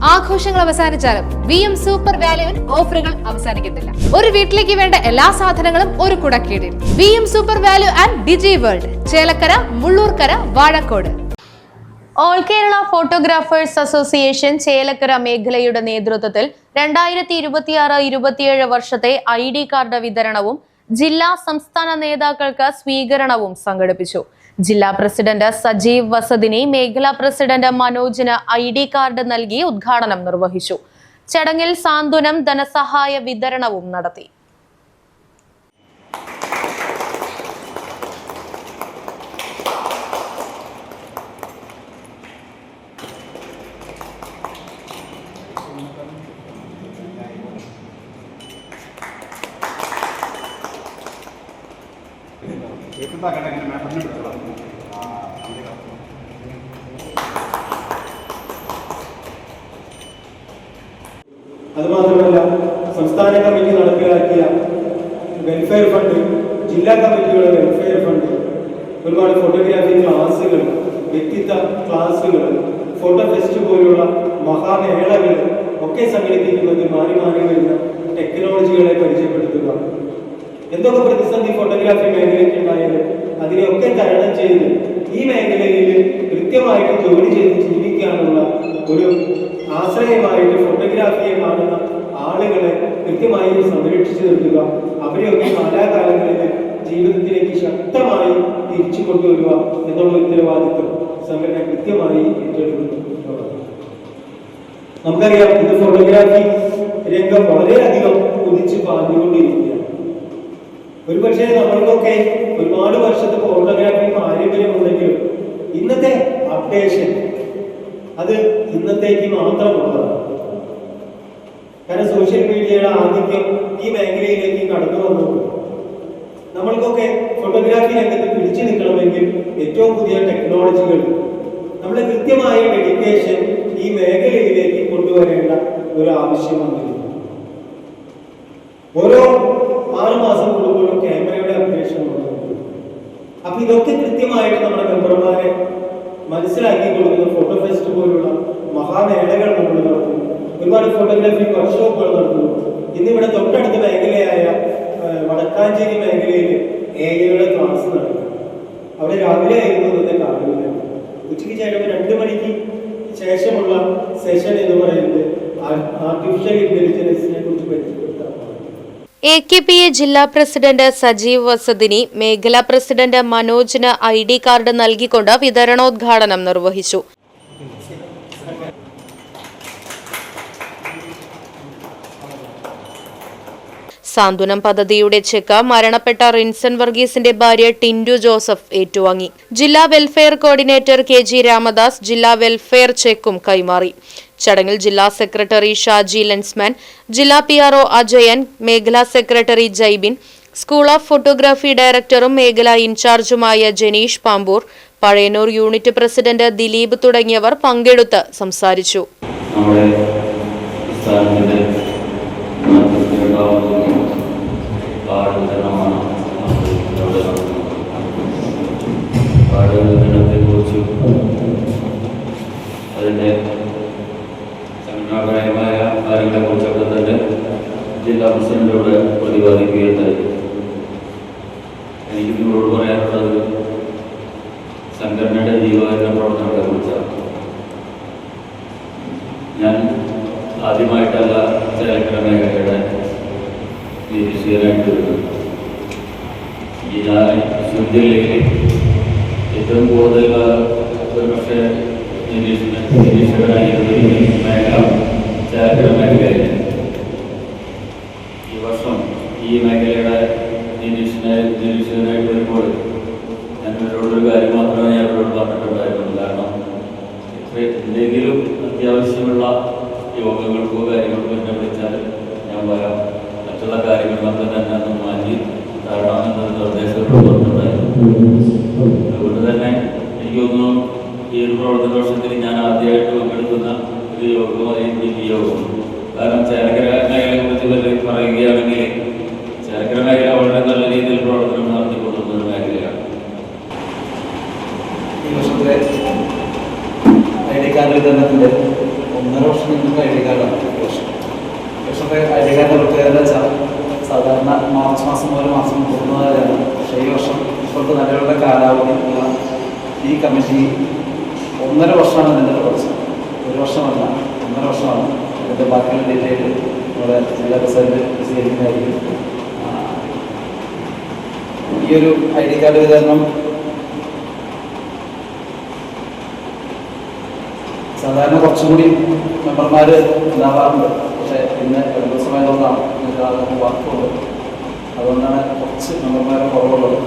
ആഘോഷങ്ങൾ അവസാനിച്ചാലും VM super വാല്യുവിൽ ഓഫറുകൾ അവസാനിക്കുന്നില്ല. ഒരു വീട്ടിലേക്ക് വേണ്ട എല്ലാ സാധനങ്ങളും ഒരു കുടക്കീഴിൽ. VM super value and digi world, Chelakkara, Mullurkara, Vazhakode. All Kerala photographers association Chelakkara മേഖലയുടെ നേതൃത്വത്തിൽ 2026-27 വർഷത്തെ ID കാർഡ് വിതരണവും ജില്ലാ സംസ്ഥാന നേതാക്കൾക്ക് സ്വീകരണവും സംഘടിപ്പിച്ചു. ജില്ലാ പ്രസിഡന്റ് സജീവ് വസതിനി മേഖലാ പ്രസിഡന്റ് മനോജിന് ID കാർഡ് നൽകി ഉദ്ഘാടനം നിർവഹിച്ചു. ചടങ്ങിൽ സാന്ത്വനം ധനസഹായ വിതരണവും നടത്തി. അതുമാത്രമല്ല, സംസ്ഥാന കമ്മിറ്റി നടപ്പിലാക്കിയ വെൽഫെയർ ഫണ്ട്, ജില്ലാ കമ്മിറ്റികളുടെ വെൽഫെയർ ഫണ്ട്, ഒരുപാട് ഫോട്ടോഗ്രാഫി ക്ലാസുകൾ, വ്യക്തിത്വ ക്ലാസുകൾ, ഫോട്ടോ ഫെസ്റ്റ് പോലുള്ള മഹാമേളകൾ ഒക്കെ സംഘടിപ്പിക്കുന്നത് മാറി മാറി വരുന്ന ടെക്നോളജികളെ പരിചയപ്പെടുത്തുക. എന്തൊക്കെ പ്രതിസന്ധി ഫോട്ടോഗ്രാഫി മേഖലയ്ക്ക് ഉണ്ടായാലും അതിനെയൊക്കെ തരണം ചെയ്ത് ഈ മേഖലയിൽ കൃത്യമായിട്ട് ജോലി ചെയ്ത് ജീവിക്കാനുള്ള ഒരു ആശ്രയമായിട്ട് ഫോട്ടോഗ്രാഫിയെ കാണുന്ന ആളുകളെ കൃത്യമായി സംരക്ഷിച്ചു നിർത്തുക. അവരെയൊക്കെ കാലാകാലങ്ങളിൽ ജീവിതത്തിലേക്ക് ശക്തമായി തിരിച്ചു കൊണ്ടുവരിക എന്നുള്ള ഉത്തരവാദിത്വം സംഘടന കൃത്യമായി ഏറ്റെടുക്കുന്നു. നമുക്കറിയാം, ഇത് ഫോട്ടോഗ്രാഫി രംഗം വളരെയധികം കുതിച്ച് പാഞ്ഞുകൊണ്ടിരിക്കുകയാണ്. ഒരുപക്ഷെ നമ്മൾക്കൊക്കെ ഒരുപാട് വർഷത്തെ ഫോട്ടോഗ്രാഫി പാരമ്പര്യമുണ്ടെങ്കിലും ഇന്നത്തെ അപ്ഡേഷൻ അത് ഇന്നത്തേക്ക് മാത്രമുള്ളതാണ്. കാരണം സോഷ്യൽ മീഡിയയുടെ ആധിക്യം ഈ മേഖലയിലേക്ക് കടന്നു വന്നു. നമ്മൾക്കൊക്കെ ഫോട്ടോഗ്രാഫി രംഗത്ത് പിടിച്ചു നിൽക്കണമെങ്കിൽ ഏറ്റവും പുതിയ ടെക്നോളജികൾ, നമ്മുടെ കൃത്യമായ ഡെഡിക്കേഷൻ ഈ മേഖലയിലേക്ക് കൊണ്ടുവരേണ്ട ഒരു ആവശ്യം വന്നിരുന്നു. ഓരോ 6 മാസം കൂടുമ്പോഴും ക്യാമറയുടെ അപ്ഡേഷൻ വന്നു. അപ്പൊ ഇതൊക്കെ കൃത്യമായിട്ട് നമ്മുടെ മെമ്പർമാരെ മനസ്സിലാക്കി കൊടുക്കുന്ന ഫോട്ടോ ഫെസ്റ്റ് പോലുള്ള മഹാമേളകൾ നമ്മൾ നടത്തുന്നു. ഒരുപാട് ഫോട്ടോഗ്രാഫി വർക്ക്ഷോപ്പുകൾ നടത്തുന്നു. ഇന്നിവിടെ തൊട്ടടുത്ത മേഖലയായ വടക്കാഞ്ചേരി മേഖലയിൽ AI ക്ലാസ് നടത്തുന്നു. അവിടെ രാവിലെ ആയിരുന്നു ഇന്നത്തെ കാണുന്നില്ല. ഉച്ചയ്ക്ക് ശേഷം 2 മണിക്ക് ശേഷമുള്ള സെഷൻ എന്ന് പറയുന്നത് ആർട്ടിഫിഷ്യൽ ഇന്റലിജൻസിനെ കുറിച്ച് പരിചയപ്പെടുത്താം. AKPA ജില്ലാ പ്രസിഡന്റ് സജീവ് വസതിനി മേഖലാ പ്രസിഡന്റ് മനോജിന് ID കാർഡ് നൽകിക്കൊണ്ട് വിതരണോദ്ഘാടനം നിർവഹിച്ചു. സാന്ത്വനം പദ്ധതിയുടെ ചെക്ക് മരണപ്പെട്ട റിൻസൺ വർഗീസിന്റെ ഭാര്യ ടിൻഡു ജോസഫ് ഏറ്റുവാങ്ങി. ജില്ലാ വെൽഫെയർ കോർഡിനേറ്റർ KG രാമദാസ് ജില്ലാ വെൽഫെയർ ചെക്കും കൈമാറി. ചടങ്ങിൽ ജില്ലാ സെക്രട്ടറി ഷാജി ലെൻസ്മാൻ, ജില്ലാ PRO അജയൻ, മേഖലാ സെക്രട്ടറി ജൈബിൻ, സ്കൂൾ ഓഫ് ഫോട്ടോഗ്രാഫി ഡയറക്ടറും മേഖലാ ഇൻചാർജുമായ ജനീഷ് പാമ്പൂർ, പഴയന്നൂർ യൂണിറ്റ് പ്രസിഡന്റ് ദിലീപ് തുടങ്ങിയവർ പങ്കെടുത്ത് സംസാരിച്ചു. സംഘടനാപരമായ കാര്യങ്ങളെക്കുറിച്ചൊക്കെ തന്നെ ജില്ലാ പ്രസിഡന്റോട് പ്രതിപാദിക്കുകയുണ്ടായി. എനിക്ക് നിങ്ങളോട് പറയാനുള്ളത് സംഘടനയുടെ ജീവകാരുണ്യ പ്രവർത്തനങ്ങളെ കുറിച്ചാണ്. ഞാൻ ആദ്യമായിട്ടല്ല ചേലക്കര മേഖലയുടെ നിരീക്ഷകനായിട്ട് വരുന്നത്. തൃശ്ശൂർ ജില്ലയിൽ ഏറ്റവും കൂടുതൽ ഒരു പക്ഷേ നിരീക്ഷകരായിരുന്ന മേഖല ചേലക്കര മേഖലയായിരുന്നു. ഈ വർഷം ഈ മേഖലയുടെ നിരീക്ഷകനായിട്ട് വരുമ്പോൾ ഞാൻ ഇവരോടൊരു കാര്യം മാത്രമേ ഞാൻ ഇവരോട് പറഞ്ഞിട്ടുണ്ടായിരുന്നുള്ളൂ. കാരണം എന്തെങ്കിലും അത്യാവശ്യമുള്ള യോഗങ്ങൾക്കോ കാര്യങ്ങൾക്കോ എന്നെ വിളിച്ചാൽ ഞാൻ പറയാം. മറ്റുള്ള കാര്യങ്ങളൊക്കെ തന്നെ ഒന്ന് മാറ്റി തരണമെന്നൊരു നിർദ്ദേശത്തോട് പറഞ്ഞിട്ടുണ്ടായിരുന്നു. അതുകൊണ്ട് തന്നെ എനിക്ക് തോന്നുന്നു ഈ ഒരു പ്രവർത്തന വർഷത്തിൽ ഞാൻ ആദ്യമായിട്ട് പങ്കെടുക്കുന്ന ഒരു യോഗമായിരുന്നു ഈ യോഗം. കാരണം ചേലക്കര മേഖലയെക്കുറിച്ച് പറയുകയാണെങ്കിൽ ചേലക്കര മേഖല വളരെ നല്ല രീതിയിൽ പ്രവർത്തനം നടത്തിക്കൊണ്ടുവന്ന ഒരു മേഖലയാണ്. ഈ വർഷത്തിലെ ID കാർഡ് വിതരണത്തിൻ്റെ 1.5 വർഷം നിങ്ങൾക്ക് ഐ ഡി കാർഡാണ്. 1 വർഷം. പക്ഷേ ഐ ഡി കാർഡ് പ്രത്യേകത വെച്ചാൽ സാധാരണ മാർച്ച് മാസം മുതൽ മാസം 30 വരെയാണ്. പക്ഷേ ഈ വർഷം ഇപ്പോഴത്തെ നിലവിലുള്ള കാലാവധിയുള്ള ഈ കമ്മിറ്റി 1.5 വർഷമാണ് ഇതിൻ്റെ തുടർച്ച. 1 വർഷമല്ല, 1.5 വർഷമാണ്. ഇതിൻ്റെ ബാക്കിയുള്ള ഡീറ്റെയിൽ നമ്മുടെ ജില്ലാ പ്രസിഡന്റ് സ്വീകരിക്കുന്നതായിരിക്കും. ഈ ഒരു ഐ ഡി കാർഡ് വിതരണം സാധാരണ കുറച്ചുകൂടി മെമ്പർമാർ ഉണ്ടാവാറുണ്ട്. പക്ഷേ ഇന്ന് 2 ദിവസമായതുകൊണ്ടാണ് വർക്കുള്ളത്. അതുകൊണ്ടാണ് കുറച്ച് മെമ്പർമാർ കുറവുള്ളത്.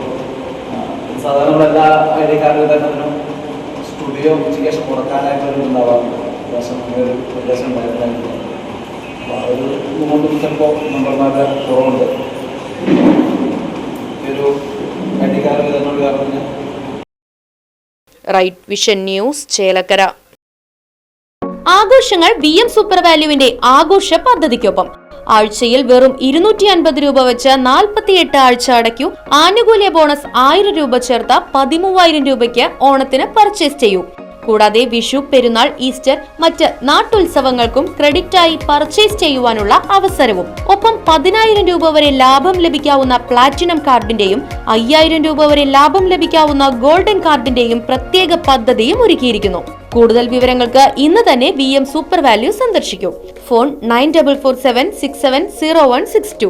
സാധാരണ എല്ലാ ഐ ഡി കാർഡ് വിതരണത്തിനും സ്റ്റുഡിയോ എഡ്യൂക്കേഷൻ കൊടുക്കാനായിട്ടൊരു ഉണ്ടാവാറുണ്ട്. ഒരു നിർദ്ദേശം ഉണ്ടായിരുന്നില്ല. അപ്പോൾ അതൊരു 3 ചിലപ്പോൾ മെമ്പർമാരുടെ കുറവുണ്ട്. ഈ ഒരു ഐ ഡി കാർഡ് വിതരണ കാരണത്തിന് റൈറ്റ് വിഷൻ ന്യൂസ്, ചേലക്കര. ആഘോഷങ്ങൾ VM സൂപ്പർ വാല്യുവിന്റെ ആഘോഷ പദ്ധതിക്കൊപ്പം ആഴ്ചയിൽ വെറും 250 രൂപ വെച്ച് 48 ആഴ്ച അടയ്ക്കൂ. ആനുകൂല്യ ബോണസ് 1000 രൂപ ചേർത്ത 13000 രൂപയ്ക്ക് ഓണത്തിന് പർച്ചേസ് ചെയ്യൂ. കൂടാതെ വിഷു, പെരുന്നാൾ, ഈസ്റ്റർ, മറ്റ് നാട്ടുത്സവങ്ങൾക്കും ക്രെഡിറ്റായി പർച്ചേസ് ചെയ്യുവാനുള്ള അവസരവും. ഒപ്പം 10000 രൂപ വരെ ലാഭം ലഭിക്കാവുന്ന പ്ലാറ്റിനം കാർഡിന്റെയും 5000 രൂപ വരെ ലാഭം ലഭിക്കാവുന്ന ഗോൾഡൻ കാർഡിന്റെയും പ്രത്യേക പദ്ധതിയും ഒരുക്കിയിരിക്കുന്നു. കൂടുതൽ വിവരങ്ങൾക്ക് ഇന്ന് തന്നെ VM സൂപ്പർ വാല്യൂ സന്ദർശിക്കൂ. ഫോൺ 9447670162.